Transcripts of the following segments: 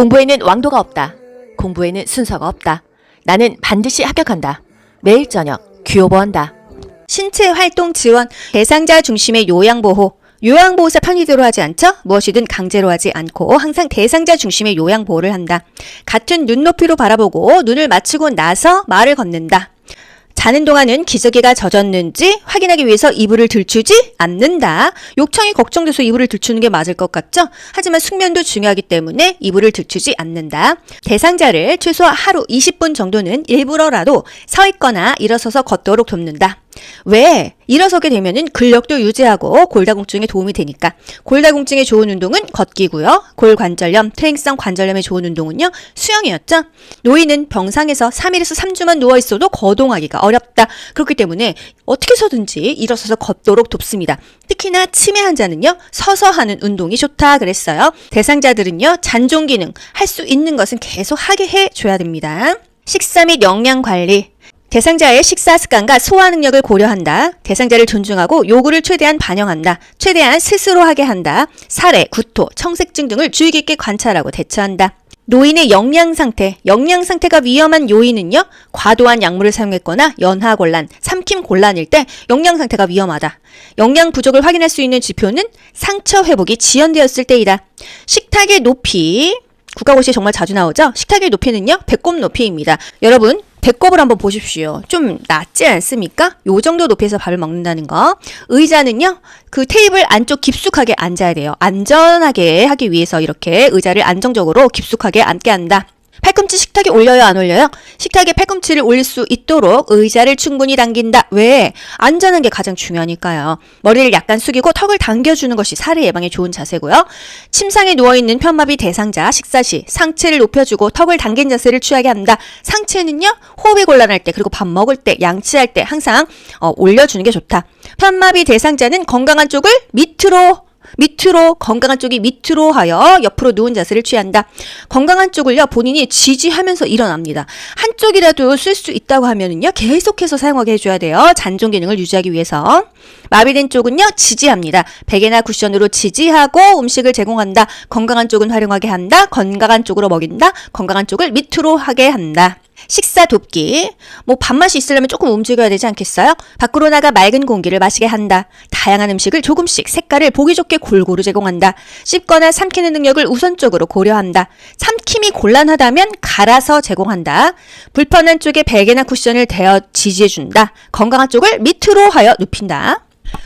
공부에는 왕도가 없다. 공부에는 순서가 없다. 나는 반드시 합격한다. 매일 저녁 귀요보한다. 신체 활동 지원, 대상자 중심의 요양보호. 요양보호사 편의대로 하지 않죠? 무엇이든 강제로 하지 않고 항상 대상자 중심의 요양보호를 한다. 같은 눈높이로 바라보고 눈을 맞추고 나서 말을 건넨다. 자는 동안은 기저귀가 젖었는지 확인하기 위해서 이불을 들추지 않는다. 욕청이 걱정돼서 이불을 들추는 게 맞을 것 같죠? 하지만 숙면도 중요하기 때문에 이불을 들추지 않는다. 대상자를 최소 하루 20분 정도는 일부러라도 서 있거나 일어서서 걷도록 돕는다. 왜? 일어서게 되면은 근력도 유지하고 골다공증에 도움이 되니까. 골다공증에 좋은 운동은 걷기고요. 골관절염, 퇴행성 관절염에 좋은 운동은요. 수영이었죠. 노인은 병상에서 3일에서 3주만 누워있어도 거동하기가 어렵다. 그렇기 때문에 어떻게 서든지 일어서서 걷도록 돕습니다. 특히나 치매 환자는요. 서서 하는 운동이 좋다 그랬어요. 대상자들은요. 잔존 기능, 할 수 있는 것은 계속 하게 해줘야 됩니다. 식사 및 영양 관리. 대상자의 식사 습관과 소화 능력을 고려한다. 대상자를 존중하고 요구를 최대한 반영한다. 최대한 스스로 하게 한다. 사례, 구토, 청색증 등을 주의 깊게 관찰하고 대처한다. 노인의 영양 상태가 위험한 요인은요. 과도한 약물을 사용했거나 연하곤란, 삼킴곤란일 때 영양 상태가 위험하다. 영양 부족을 확인할 수 있는 지표는 상처 회복이 지연되었을 때이다. 식탁의 높이, 국가고시에 정말 자주 나오죠? 식탁의 높이는요. 배꼽 높이입니다. 여러분 배꼽을 한번 보십시오. 좀 낮지 않습니까? 요 정도 높이에서 밥을 먹는다는 거. 의자는요. 그 테이블 안쪽 깊숙하게 앉아야 돼요. 안전하게 하기 위해서 이렇게 의자를 안정적으로 깊숙하게 앉게 한다. 팔꿈치 식탁에 올려요, 안 올려요? 식탁에 팔꿈치를 올릴 수 있도록 의자를 충분히 당긴다. 왜? 안전한 게 가장 중요하니까요. 머리를 약간 숙이고 턱을 당겨주는 것이 살해 예방에 좋은 자세고요. 침상에 누워있는 편마비 대상자 식사 시 상체를 높여주고 턱을 당긴 자세를 취하게 한다. 상체는요. 호흡이 곤란할 때 그리고 밥 먹을 때 양치할 때 항상 올려주는 게 좋다. 편마비 대상자는 건강한 쪽을 밑으로 건강한 쪽이 밑으로 하여 옆으로 누운 자세를 취한다. 건강한 쪽을요 본인이 지지하면서 일어납니다. 한쪽이라도 쓸 수 있다고 하면은요 계속해서 사용하게 해줘야 돼요. 잔존 기능을 유지하기 위해서. 마비된 쪽은요 지지합니다. 베개나 쿠션으로 지지하고 음식을 제공한다. 건강한 쪽은 활용하게 한다. 건강한 쪽으로 먹인다. 건강한 쪽을 밑으로 하게 한다. 식사 돕기. 밥맛이 있으려면 조금 움직여야 되지 않겠어요? 밖으로 나가 맑은 공기를 마시게 한다. 다양한 음식을 조금씩 색깔을 보기 좋게 골고루 제공한다. 씹거나 삼키는 능력을 우선적으로 고려한다. 삼킴이 곤란하다면 갈아서 제공한다. 불편한 쪽에 베개나 쿠션을 대어 지지해준다. 건강한 쪽을 밑으로 하여 눕힌다.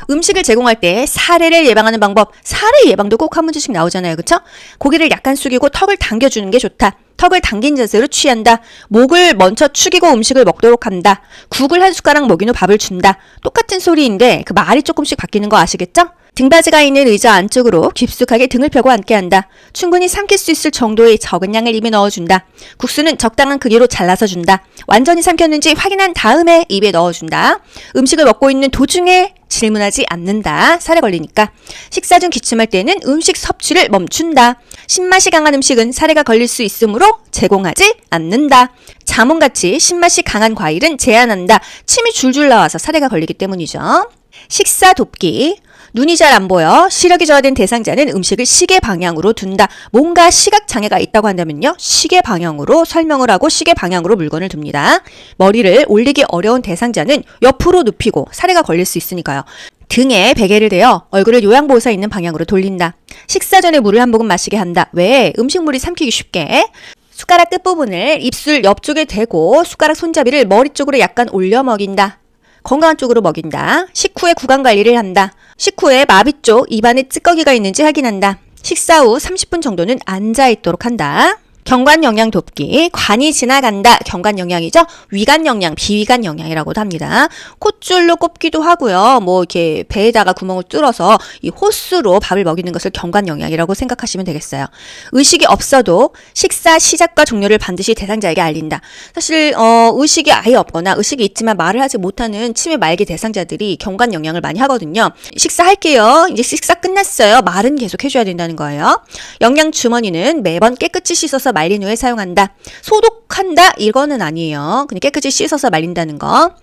음식을 제공할 때 살해를 예방하는 방법. 살해 예방도 꼭 한 문제씩 나오잖아요. 그쵸? 고개를 약간 숙이고 턱을 당겨주는 게 좋다. 턱을 당긴 자세로 취한다. 목을 먼저 축이고 음식을 먹도록 한다. 국을 한 숟가락 먹인 후 밥을 준다. 똑같은 소리인데 그 말이 조금씩 바뀌는 거 아시겠죠? 등받이가 있는 의자 안쪽으로 깊숙하게 등을 펴고 앉게 한다. 충분히 삼킬 수 있을 정도의 적은 양을 입에 넣어준다. 국수는 적당한 크기로 잘라서 준다. 완전히 삼켰는지 확인한 다음에 입에 넣어준다. 음식을 먹고 있는 도중에 질문하지 않는다. 살에 걸리니까. 식사 중 기침할 때는 음식 섭취를 멈춘다. 신맛이 강한 음식은 살해가 걸릴 수 있으므로 제공하지 않는다. 자몽같이 신맛이 강한 과일은 제한한다. 침이 줄줄 나와서 살해가 걸리기 때문이죠. 식사 돕기. 눈이 잘 안 보여 시력이 저하된 대상자는 음식을 시계 방향으로 둔다. 뭔가 시각 장애가 있다고 한다면요. 시계 방향으로 설명을 하고 시계 방향으로 물건을 둡니다. 머리를 올리기 어려운 대상자는 옆으로 눕히고 살해가 걸릴 수 있으니까요. 등에 베개를 대어 얼굴을 요양보호사 있는 방향으로 돌린다. 식사 전에 물을 한 모금 마시게 한다. 왜? 음식물이 삼키기 쉽게. 숟가락 끝부분을 입술 옆쪽에 대고 숟가락 손잡이를 머리 쪽으로 약간 올려 먹인다. 건강한 쪽으로 먹인다. 식후에 구강 관리를 한다. 식후에 마비 쪽 입안에 찌꺼기가 있는지 확인한다. 식사 후 30분 정도는 앉아있도록 한다. 경관 영양 돕기. 관이 지나간다. 경관 영양이죠. 위관 영양, 비위관 영양이라고도 합니다. 콧줄로 꼽기도 하고요. 이렇게 배에다가 구멍을 뚫어서 이 호스로 밥을 먹이는 것을 경관 영양이라고 생각하시면 되겠어요. 의식이 없어도 식사 시작과 종료를 반드시 대상자에게 알린다. 사실 의식이 아예 없거나 의식이 있지만 말을 하지 못하는 치매 말기 대상자들이 경관 영양을 많이 하거든요. 식사할게요. 이제 식사 끝났어요. 말은 계속 해줘야 된다는 거예요. 영양 주머니는 매번 깨끗이 씻어서 말린 후에 사용한다. 소독한다 이거는 아니에요. 그냥 깨끗이 씻어서 말린다는 거.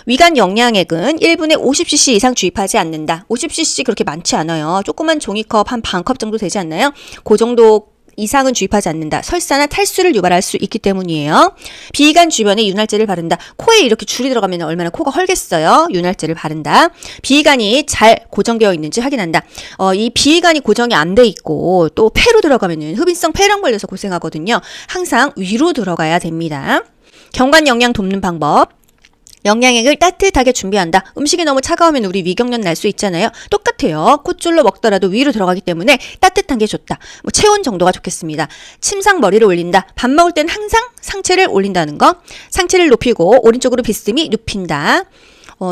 위관 영양액은 1분에 50cc 이상 주입하지 않는다. 50cc 그렇게 많지 않아요. 조그만 종이컵 한 반 컵 정도 되지 않나요? 그 정도 이상은 주입하지 않는다. 설사나 탈수를 유발할 수 있기 때문이에요. 비관 주변에 윤활제를 바른다. 코에 이렇게 줄이 들어가면 얼마나 코가 헐겠어요. 윤활제를 바른다. 비관이 잘 고정되어 있는지 확인한다. 이 비관이 고정이 안 돼 있고 또 폐로 들어가면은 흡인성 폐렴 걸려서 고생하거든요. 항상 위로 들어가야 됩니다. 경관 영양 돕는 방법. 영양액을 따뜻하게 준비한다. 음식이 너무 차가우면 우리 위경련 날 수 있잖아요. 똑같아요. 콧줄로 먹더라도 위로 들어가기 때문에 따뜻한 게 좋다. 체온 정도가 좋겠습니다. 침상 머리를 올린다. 밥 먹을 땐 항상 상체를 올린다는 거. 상체를 높이고 오른쪽으로 비스듬히 눕힌다.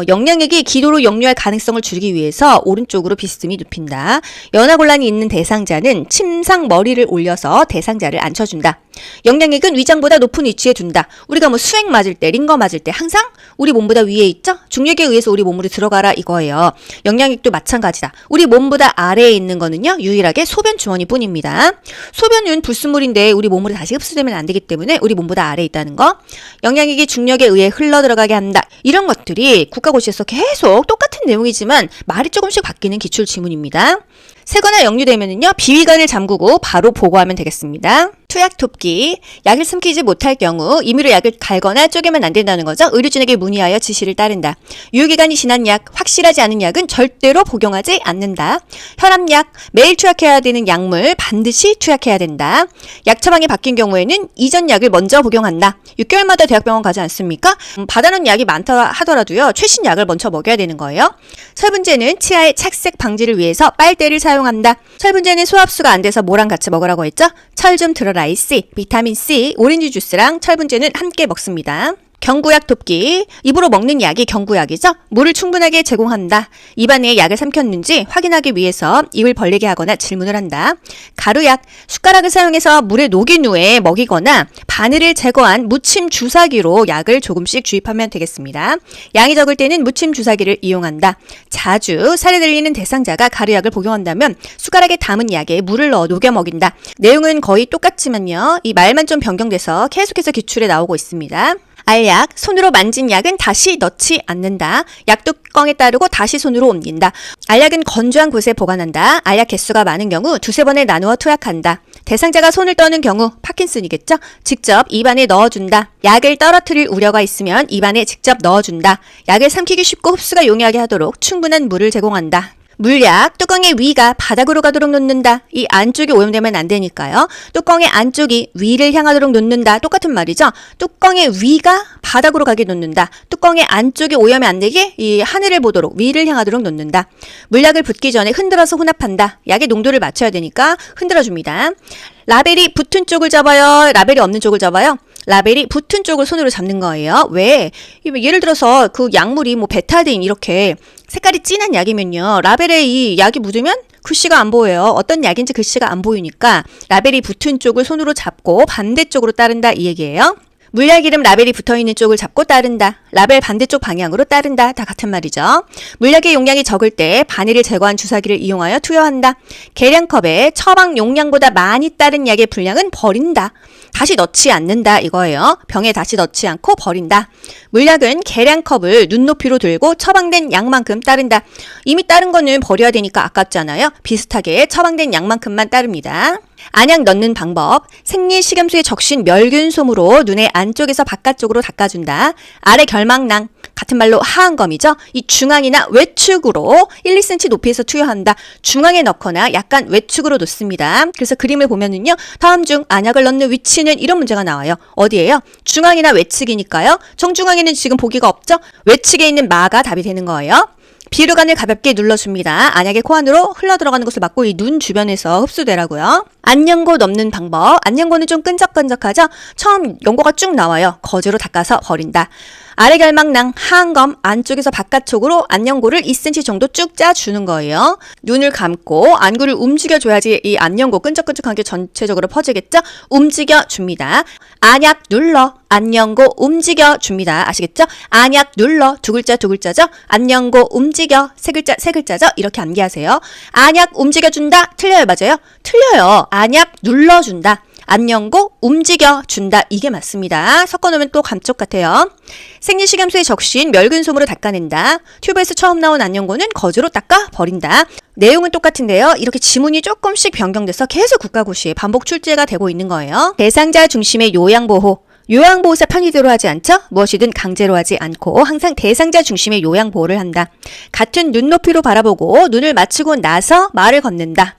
영양액이 기도로 역류할 가능성을 줄이기 위해서 오른쪽으로 비스듬히 눕힌다. 연화곤란이 있는 대상자는 침상 머리를 올려서 대상자를 앉혀준다. 영양액은 위장보다 높은 위치에 둔다. 우리가 수액 맞을 때, 링거 맞을 때 항상 우리 몸보다 위에 있죠? 중력에 의해서 우리 몸으로 들어가라 이거예요. 영양액도 마찬가지다. 우리 몸보다 아래에 있는 거는요, 유일하게 소변 주머니 뿐입니다. 소변은 불순물인데 우리 몸으로 다시 흡수되면 안 되기 때문에 우리 몸보다 아래에 있다는 거. 영양액이 중력에 의해 흘러 들어가게 한다. 이런 것들이 국가고시에서 계속 똑같은 내용이지만 말이 조금씩 바뀌는 기출 지문입니다. 세거나 역류되면은요, 비위관을 잠그고 바로 보고하면 되겠습니다. 투약 돕기. 약을 삼키지 못할 경우 임의로 약을 갈거나 쪼개면 안 된다는 거죠. 의료진에게 문의하여 지시를 따른다. 유효기간이 지난 약, 확실하지 않은 약은 절대로 복용하지 않는다. 혈압약, 매일 투약해야 되는 약물 반드시 투약해야 된다. 약 처방이 바뀐 경우에는 이전 약을 먼저 복용한다. 6개월마다 대학병원 가지 않습니까? 받아놓은 약이 많다 하더라도요, 최신 약을 먼저 먹여야 되는 거예요. 철분제는 치아의 착색 방지를 위해서 빨대를 사용한다. 철분제는 소화흡수가 안 돼서 뭐랑 같이 먹으라고 했죠? 철 좀 들어라 이씨, 비타민 C, 오렌지 주스랑 철분제는 함께 먹습니다. 경구약 돕기. 입으로 먹는 약이 경구약이죠. 물을 충분하게 제공한다. 입안에 약을 삼켰는지 확인하기 위해서 입을 벌리게 하거나 질문을 한다. 가루약. 숟가락을 사용해서 물에 녹인 후에 먹이거나 바늘을 제거한 무침 주사기로 약을 조금씩 주입하면 되겠습니다. 양이 적을 때는 무침 주사기를 이용한다. 자주 살이 들리는 대상자가 가루약을 복용한다면 숟가락에 담은 약에 물을 넣어 녹여 먹인다. 내용은 거의 똑같지만요, 이 말만 좀 변경돼서 계속해서 기출에 나오고 있습니다. 알약, 손으로 만진 약은 다시 넣지 않는다. 약 뚜껑에 따르고 다시 손으로 옮긴다. 알약은 건조한 곳에 보관한다. 알약 개수가 많은 경우 두세 번에 나누어 투약한다. 대상자가 손을 떠는 경우 파킨슨이겠죠? 직접 입안에 넣어준다. 약을 떨어뜨릴 우려가 있으면 입안에 직접 넣어준다. 약을 삼키기 쉽고 흡수가 용이하게 하도록 충분한 물을 제공한다. 물약, 뚜껑의 위가 바닥으로 가도록 놓는다. 이 안쪽이 오염되면 안 되니까요. 뚜껑의 안쪽이 위를 향하도록 놓는다. 똑같은 말이죠. 뚜껑의 위가 바닥으로 가게 놓는다. 뚜껑의 안쪽이 오염이 안 되게 이 하늘을 보도록 위를 향하도록 놓는다. 물약을 붓기 전에 흔들어서 혼합한다. 약의 농도를 맞춰야 되니까 흔들어줍니다. 라벨이 붙은 쪽을 잡아요? 라벨이 없는 쪽을 잡아요? 라벨이 붙은 쪽을 손으로 잡는 거예요. 왜? 예를 들어서 그 약물이 베타딘 이렇게 색깔이 진한 약이면요, 라벨에 이 약이 묻으면 글씨가 안 보여요. 어떤 약인지 글씨가 안 보이니까 라벨이 붙은 쪽을 손으로 잡고 반대쪽으로 따른다 이 얘기예요. 물약 이름 라벨이 붙어있는 쪽을 잡고 따른다. 라벨 반대쪽 방향으로 따른다. 다 같은 말이죠. 물약의 용량이 적을 때 바늘을 제거한 주사기를 이용하여 투여한다. 계량컵에 처방 용량보다 많이 따른 약의 분량은 버린다. 다시 넣지 않는다 이거예요. 병에 다시 넣지 않고 버린다. 물약은 계량컵을 눈높이로 들고 처방된 양만큼 따른다. 이미 따른 거는 버려야 되니까 아깝잖아요. 비슷하게 처방된 양만큼만 따릅니다. 안약 넣는 방법. 생리식염수에 적신 멸균솜으로 눈의 안쪽에서 바깥쪽으로 닦아준다. 아래 결막낭, 같은 말로 하안검이죠. 이 중앙이나 외축으로 1, 2cm 높이에서 투여한다. 중앙에 넣거나 약간 외축으로 놓습니다. 그래서 그림을 보면은요, 다음 중 안약을 넣는 위치는 이런 문제가 나와요. 어디예요? 중앙이나 외측이니까요. 정중앙에는 지금 보기가 없죠? 외측에 있는 마가 답이 되는 거예요. 비루관을 가볍게 눌러줍니다. 안약의 코 안으로 흘러들어가는 것을 막고 이 눈 주변에서 흡수되라고요. 안연고 넣는 방법. 안연고는 좀 끈적끈적하죠? 처음 연고가 쭉 나와요. 거즈로 닦아서 버린다. 아래 결막낭, 하안검 안쪽에서 바깥쪽으로 안연고를 2cm 정도 쭉 짜주는 거예요. 눈을 감고 안구를 움직여줘야지 이 안연고 끈적끈적한 게 전체적으로 퍼지겠죠? 움직여줍니다. 안약 눌러, 안연고 움직여줍니다. 아시겠죠? 안약 눌러, 두 글자 두 글자죠? 안연고 움직여, 세 글자 세 글자죠? 이렇게 암기하세요. 안약 움직여준다? 틀려요, 맞아요? 틀려요. 안약 눌러준다. 안녕고 움직여 준다. 이게 맞습니다. 섞어놓으면 또 감쪽 같아요. 생리식염수에 적신 멸근솜으로 닦아낸다. 튜브에서 처음 나온 안녕고는 거즈로 닦아 버린다. 내용은 똑같은데요. 이렇게 지문이 조금씩 변경돼서 계속 국가고시에 반복 출제가 되고 있는 거예요. 대상자 중심의 요양보호. 요양보호사 편의대로 하지 않죠? 무엇이든 강제로 하지 않고 항상 대상자 중심의 요양보호를 한다. 같은 눈높이로 바라보고 눈을 맞추고 나서 말을 건넨다.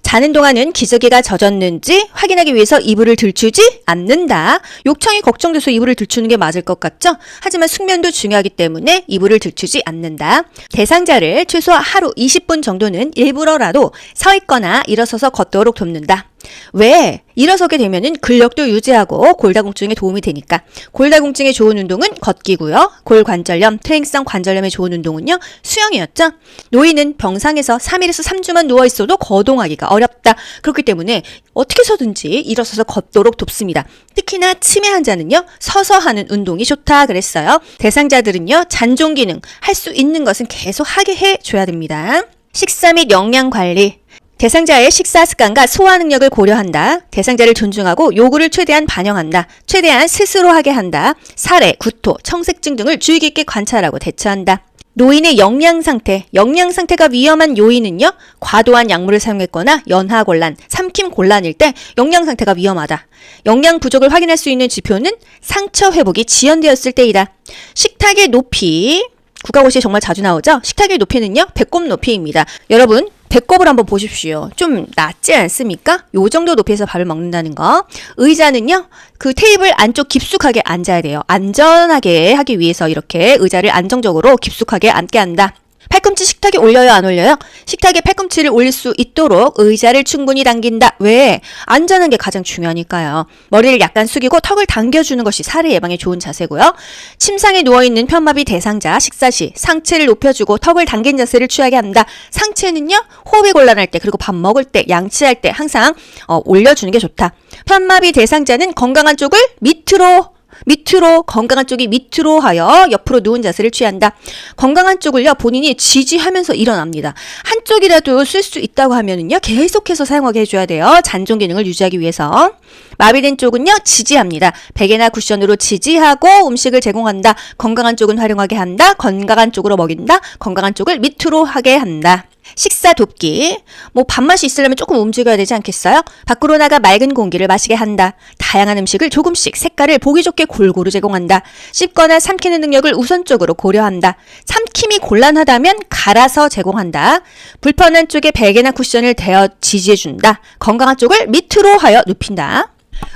자는 동안은 기저귀가 젖었는지 확인하기 위해서 이불을 들추지 않는다. 욕창이 걱정돼서 이불을 들추는 게 맞을 것 같죠? 하지만 숙면도 중요하기 때문에 이불을 들추지 않는다. 대상자를 최소 하루 20분 정도는 일부러라도 서 있거나 일어서서 걷도록 돕는다. 왜? 일어서게 되면은 근력도 유지하고 골다공증에 도움이 되니까. 골다공증에 좋은 운동은 걷기고요. 골관절염, 퇴행성 관절염에 좋은 운동은요. 수영이었죠. 노인은 병상에서 3일에서 3주만 누워있어도 거동하기가 어렵다. 그렇기 때문에 어떻게 해서든지 일어서서 걷도록 돕습니다. 특히나 치매 환자는요. 서서 하는 운동이 좋다 그랬어요. 대상자들은요. 잔존 기능, 할 수 있는 것은 계속 하게 해줘야 됩니다. 식사 및 영양 관리. 대상자의 식사 습관과 소화 능력을 고려한다. 대상자를 존중하고 요구를 최대한 반영한다. 최대한 스스로 하게 한다. 사례, 구토, 청색증 등을 주의 깊게 관찰하고 대처한다. 노인의 영양 상태가 위험한 요인은요. 과도한 약물을 사용했거나 연하곤란, 삼킴곤란일 때 영양 상태가 위험하다. 영양 부족을 확인할 수 있는 지표는 상처 회복이 지연되었을 때이다. 식탁의 높이, 국가고시에 정말 자주 나오죠? 식탁의 높이는요. 배꼽 높이입니다. 여러분, 배꼽을 한번 보십시오. 좀 낮지 않습니까? 요 정도 높이에서 밥을 먹는다는 거. 의자는요. 그 테이블 안쪽 깊숙하게 앉아야 돼요. 안전하게 하기 위해서 이렇게 의자를 안정적으로 깊숙하게 앉게 한다. 팔꿈치 식탁에 올려요, 안 올려요? 식탁에 팔꿈치를 올릴 수 있도록 의자를 충분히 당긴다. 왜? 안전한 게 가장 중요하니까요. 머리를 약간 숙이고 턱을 당겨주는 것이 살해 예방에 좋은 자세고요. 침상에 누워있는 편마비 대상자 식사 시 상체를 높여주고 턱을 당긴 자세를 취하게 한다. 상체는요. 호흡이 곤란할 때 그리고 밥 먹을 때 양치할 때 항상 올려주는 게 좋다. 편마비 대상자는 건강한 쪽을 밑으로 건강한 쪽이 밑으로 하여 옆으로 누운 자세를 취한다. 건강한 쪽을요 본인이 지지하면서 일어납니다. 한쪽이라도 쓸 수 있다고 하면은요 계속해서 사용하게 해줘야 돼요. 잔존 기능을 유지하기 위해서. 마비된 쪽은요 지지합니다. 베개나 쿠션으로 지지하고 음식을 제공한다. 건강한 쪽은 활용하게 한다. 건강한 쪽으로 먹인다. 건강한 쪽을 밑으로 하게 한다. 식사 돕기. 밥맛이 있으려면 조금 움직여야 되지 않겠어요? 밖으로 나가 맑은 공기를 마시게 한다. 다양한 음식을 조금씩 색깔을 보기 좋게 골고루 제공한다. 씹거나 삼키는 능력을 우선적으로 고려한다. 삼킴이 곤란하다면 갈아서 제공한다. 불편한 쪽에 베개나 쿠션을 대어 지지해준다. 건강한 쪽을 밑으로 하여 눕힌다.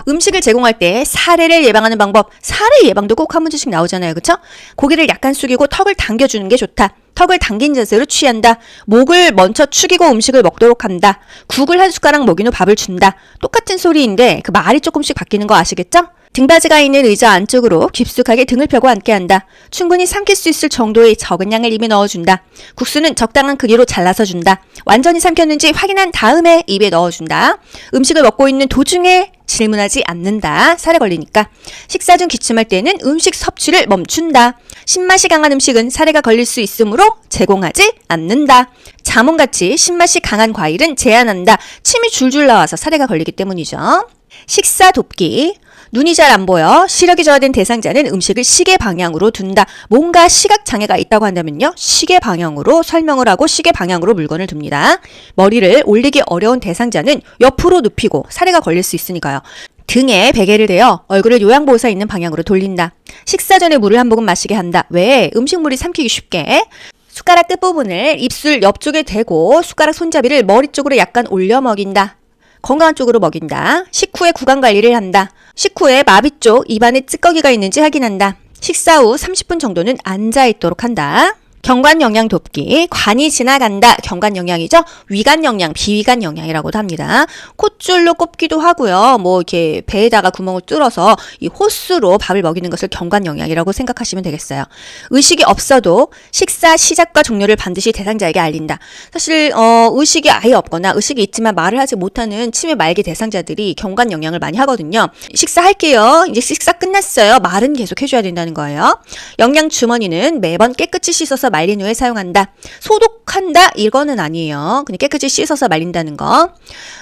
음식을 제공할 때 살해를 예방하는 방법. 살해 예방도 꼭 한 문제씩 나오잖아요. 그쵸? 고개를 약간 숙이고 턱을 당겨주는 게 좋다. 턱을 당긴 자세로 취한다. 목을 먼저 축이고 음식을 먹도록 한다. 국을 한 숟가락 먹인 후 밥을 준다. 똑같은 소리인데 그 말이 조금씩 바뀌는 거 아시겠죠? 등받이가 있는 의자 안쪽으로 깊숙하게 등을 펴고 앉게 한다. 충분히 삼킬 수 있을 정도의 적은 양을 입에 넣어준다. 국수는 적당한 크기로 잘라서 준다. 완전히 삼켰는지 확인한 다음에 입에 넣어준다. 음식을 먹고 있는 도중에 질문하지 않는다. 살에 걸리니까. 식사 중 기침할 때는 음식 섭취를 멈춘다. 신맛이 강한 음식은 살해가 걸릴 수 있으므로 제공하지 않는다. 자몽같이 신맛이 강한 과일은 제한한다. 침이 줄줄 나와서 살해가 걸리기 때문이죠. 식사 돕기. 눈이 잘 안 보여 시력이 저하된 대상자는 음식을 시계 방향으로 둔다. 뭔가 시각 장애가 있다고 한다면요. 시계 방향으로 설명을 하고 시계 방향으로 물건을 둡니다. 머리를 올리기 어려운 대상자는 옆으로 눕히고 살해가 걸릴 수 있으니까요. 등에 베개를 대어 얼굴을 요양보호사 있는 방향으로 돌린다. 식사 전에 물을 한 모금 마시게 한다. 왜? 음식물이 삼키기 쉽게. 숟가락 끝부분을 입술 옆쪽에 대고 숟가락 손잡이를 머리 쪽으로 약간 올려 먹인다. 건강한 쪽으로 먹인다. 식후에 구강 관리를 한다. 식후에 마비 쪽 입안에 찌꺼기가 있는지 확인한다. 식사 후 30분 정도는 앉아있도록 한다. 경관 영양 돕기. 관이 지나간다. 경관 영양이죠. 위관 영양, 비위관 영양이라고도 합니다. 콧줄로 꼽기도 하고요. 이렇게 배에다가 구멍을 뚫어서 이 호스로 밥을 먹이는 것을 경관 영양이라고 생각하시면 되겠어요. 의식이 없어도 식사 시작과 종료를 반드시 대상자에게 알린다. 사실 의식이 아예 없거나 의식이 있지만 말을 하지 못하는 치매 말기 대상자들이 경관 영양을 많이 하거든요. 식사할게요. 이제 식사 끝났어요. 말은 계속 해줘야 된다는 거예요. 영양 주머니는 매번 깨끗이 씻어서 말린 후에 사용한다. 소독한다 이거는 아니에요. 그냥 깨끗이 씻어서 말린다는 거.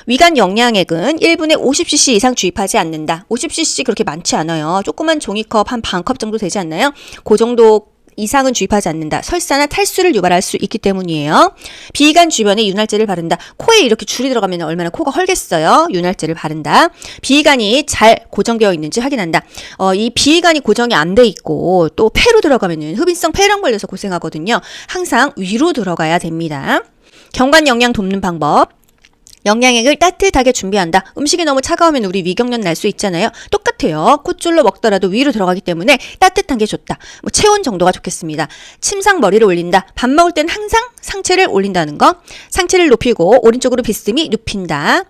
위간 영양액은 1분에 50cc 이상 주입하지 않는다. 50cc 그렇게 많지 않아요. 조그만 종이컵 한 반컵 정도 되지 않나요? 그 정도 이상은 주입하지 않는다. 설사나 탈수를 유발할 수 있기 때문이에요. 비위관 주변에 윤활제를 바른다. 코에 이렇게 줄이 들어가면 얼마나 코가 헐겠어요. 윤활제를 바른다. 비위관이 잘 고정되어 있는지 확인한다. 이 비위관이 고정이 안 돼 있고 또 폐로 들어가면은 흡인성 폐렴 걸려서 고생하거든요. 항상 위로 들어가야 됩니다. 경관 영양 돕는 방법. 영양액을 따뜻하게 준비한다. 음식이 너무 차가우면 우리 위경련 날 수 있잖아요. 똑같아요. 콧줄로 먹더라도 위로 들어가기 때문에 따뜻한 게 좋다. 체온 정도가 좋겠습니다. 침상 머리를 올린다. 밥 먹을 땐 항상 상체를 올린다는 거. 상체를 높이고 오른쪽으로 비스듬히 눕힌다.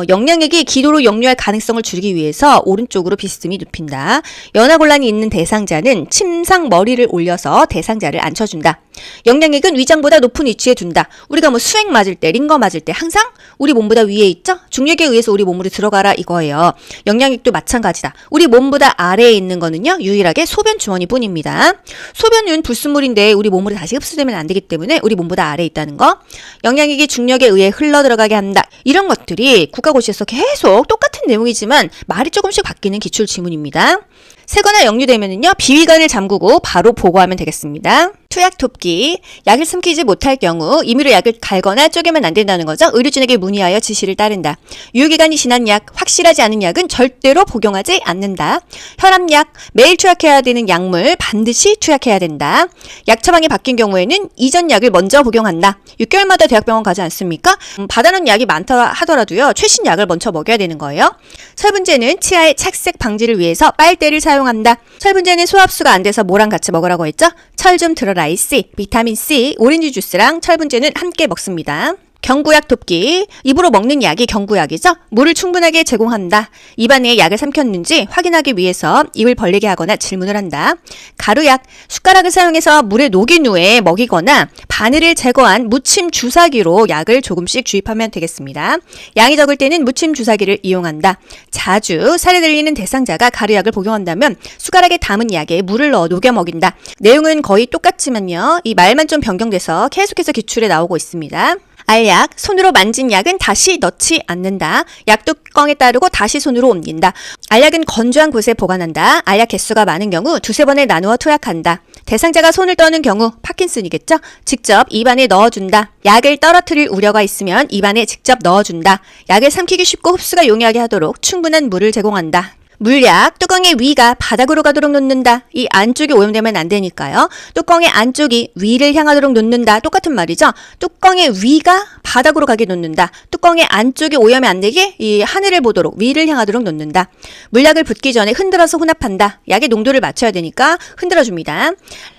영양액이 기도로 역류할 가능성을 줄이기 위해서 오른쪽으로 비스듬히 눕힌다. 연화곤란이 있는 대상자는 침상 머리를 올려서 대상자를 앉혀준다. 영양액은 위장보다 높은 위치에 둔다. 우리가 수행 맞을 때, 링거 맞을 때 항상 우리 몸보다 위에 있죠? 중력에 의해서 우리 몸으로 들어가라 이거예요. 영양액도 마찬가지다. 우리 몸보다 아래에 있는 거는요, 유일하게 소변 주머니 뿐입니다. 소변은 불순물인데 우리 몸으로 다시 흡수되면 안 되기 때문에 우리 몸보다 아래에 있다는 거. 영양액이 중력에 의해 흘러 들어가게 한다. 이런 것들이 국가고시에서 계속 똑같은 내용이지만 말이 조금씩 바뀌는 기출 지문입니다. 세거나 역류되면은요, 비위관을 잠그고 바로 보고하면 되겠습니다. 투약 돕기. 약을 삼키지 못할 경우 임의로 약을 갈거나 쪼개면 안 된다는 거죠. 의료진에게 문의하여 지시를 따른다. 유효기간이 지난 약, 확실하지 않은 약은 절대로 복용하지 않는다. 혈압약, 매일 투약해야 되는 약물 반드시 투약해야 된다. 약 처방이 바뀐 경우에는 이전 약을 먼저 복용한다. 6개월마다 대학병원 가지 않습니까? 받아놓은 약이 많다 하더라도요, 최신 약을 먼저 먹여야 되는 거예요. 철분제는 치아의 착색 방지를 위해서 빨대를 사용한다. 철분제는 소화흡수가 안 돼서 뭐랑 같이 먹으라고 했죠? 철 좀 들어라 이씨, 비타민C, 오렌지 주스랑 철분제는 함께 먹습니다. 경구약 돕기. 입으로 먹는 약이 경구약이죠. 물을 충분하게 제공한다. 입안에 약을 삼켰는지 확인하기 위해서 입을 벌리게 하거나 질문을 한다. 가루약. 숟가락을 사용해서 물에 녹인 후에 먹이거나 바늘을 제거한 무침 주사기로 약을 조금씩 주입하면 되겠습니다. 양이 적을 때는 무침 주사기를 이용한다. 자주 살에 들리는 대상자가 가루약을 복용한다면 숟가락에 담은 약에 물을 넣어 녹여 먹인다. 내용은 거의 똑같지만요, 이 말만 좀 변경돼서 계속해서 기출에 나오고 있습니다. 알약, 손으로 만진 약은 다시 넣지 않는다. 약 뚜껑에 따르고 다시 손으로 옮긴다. 알약은 건조한 곳에 보관한다. 알약 개수가 많은 경우 두세 번에 나누어 투약한다. 대상자가 손을 떠는 경우 파킨슨이겠죠? 직접 입안에 넣어준다. 약을 떨어뜨릴 우려가 있으면 입안에 직접 넣어준다. 약을 삼키기 쉽고 흡수가 용이하게 하도록 충분한 물을 제공한다. 물약, 뚜껑의 위가 바닥으로 가도록 놓는다. 이 안쪽이 오염되면 안 되니까요. 뚜껑의 안쪽이 위를 향하도록 놓는다. 똑같은 말이죠. 뚜껑의 위가 바닥으로 가게 놓는다. 뚜껑의 안쪽이 오염이 안 되게 이 하늘을 보도록 위를 향하도록 놓는다. 물약을 붓기 전에 흔들어서 혼합한다. 약의 농도를 맞춰야 되니까 흔들어줍니다.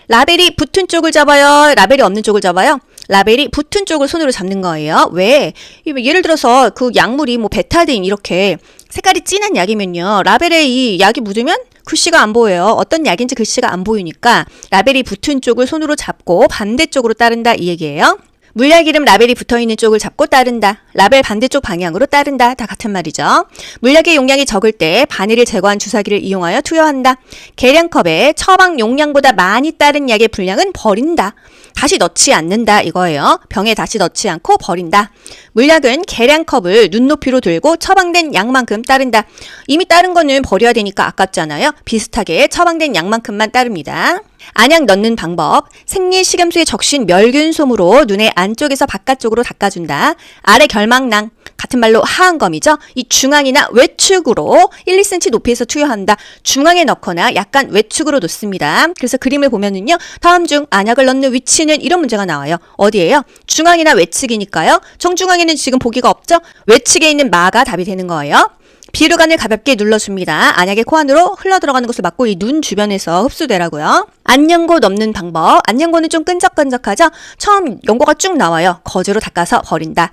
라벨이 붙은 쪽을 잡아요? 라벨이 없는 쪽을 잡아요? 라벨이 붙은 쪽을 손으로 잡는 거예요. 왜? 예를 들어서 그 약물이 베타딘 이렇게 색깔이 진한 약이면요, 라벨에 이 약이 묻으면 글씨가 안 보여요. 어떤 약인지 글씨가 안 보이니까 라벨이 붙은 쪽을 손으로 잡고 반대쪽으로 따른다 이 얘기예요. 물약 이름 라벨이 붙어있는 쪽을 잡고 따른다. 라벨 반대쪽 방향으로 따른다. 다 같은 말이죠. 물약의 용량이 적을 때 바늘을 제거한 주사기를 이용하여 투여한다. 계량컵에 처방 용량보다 많이 따른 약의 분량은 버린다. 다시 넣지 않는다 이거예요. 병에 다시 넣지 않고 버린다. 물약은 계량컵을 눈높이로 들고 처방된 양만큼 따른다. 이미 따른 거는 버려야 되니까 아깝잖아요. 비슷하게 처방된 양만큼만 따릅니다. 안약 넣는 방법. 생리식염수에 적신 멸균솜으로 눈의 안쪽에서 바깥쪽으로 닦아준다. 아래 결막낭, 같은 말로 하안검이죠. 이 중앙이나 외축으로 1, 2cm 높이에서 투여한다. 중앙에 넣거나 약간 외축으로 놓습니다. 그래서 그림을 보면은요, 다음 중 안약을 넣는 위치는 이런 문제가 나와요. 어디예요? 중앙이나 외측이니까요. 정중앙에는 지금 보기가 없죠? 외측에 있는 마가 답이 되는 거예요. 비루관을 가볍게 눌러줍니다. 안약의 코 안으로 흘러들어가는 것을 막고 이 눈 주변에서 흡수되라고요. 안연고 넣는 방법. 안연고는 좀 끈적끈적하죠? 처음 연고가 쭉 나와요. 거즈로 닦아서 버린다.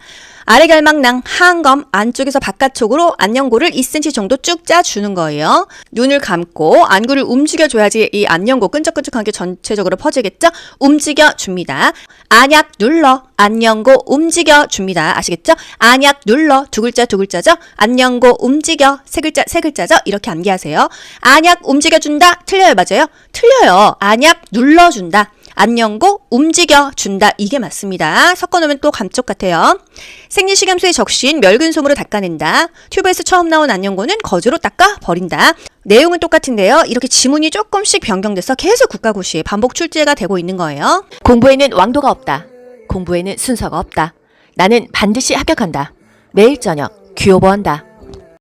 아래 결막낭, 하안검 안쪽에서 바깥쪽으로 안연고를 2cm 정도 쭉 짜주는 거예요. 눈을 감고 안구를 움직여줘야지 이 안연고 끈적끈적한 게 전체적으로 퍼지겠죠? 움직여줍니다. 안약 눌러, 안연고 움직여줍니다. 아시겠죠? 안약 눌러, 두 글자 두 글자죠? 안연고 움직여, 세 글자 세 글자죠? 이렇게 암기하세요. 안약 움직여준다? 틀려요, 맞아요? 틀려요. 안약 눌러준다. 안녕고 움직여 준다. 이게 맞습니다. 섞어놓으면 또 감쪽 같아요. 생리식염수에 적신 멸균솜으로 닦아낸다. 튜브에서 처음 나온 안녕고는 거즈로 닦아 버린다. 내용은 똑같은데요. 이렇게 지문이 조금씩 변경돼서 계속 국가고시에 반복 출제가 되고 있는 거예요. 공부에는 왕도가 없다. 공부에는 순서가 없다. 나는 반드시 합격한다. 매일 저녁 귀 오버한다.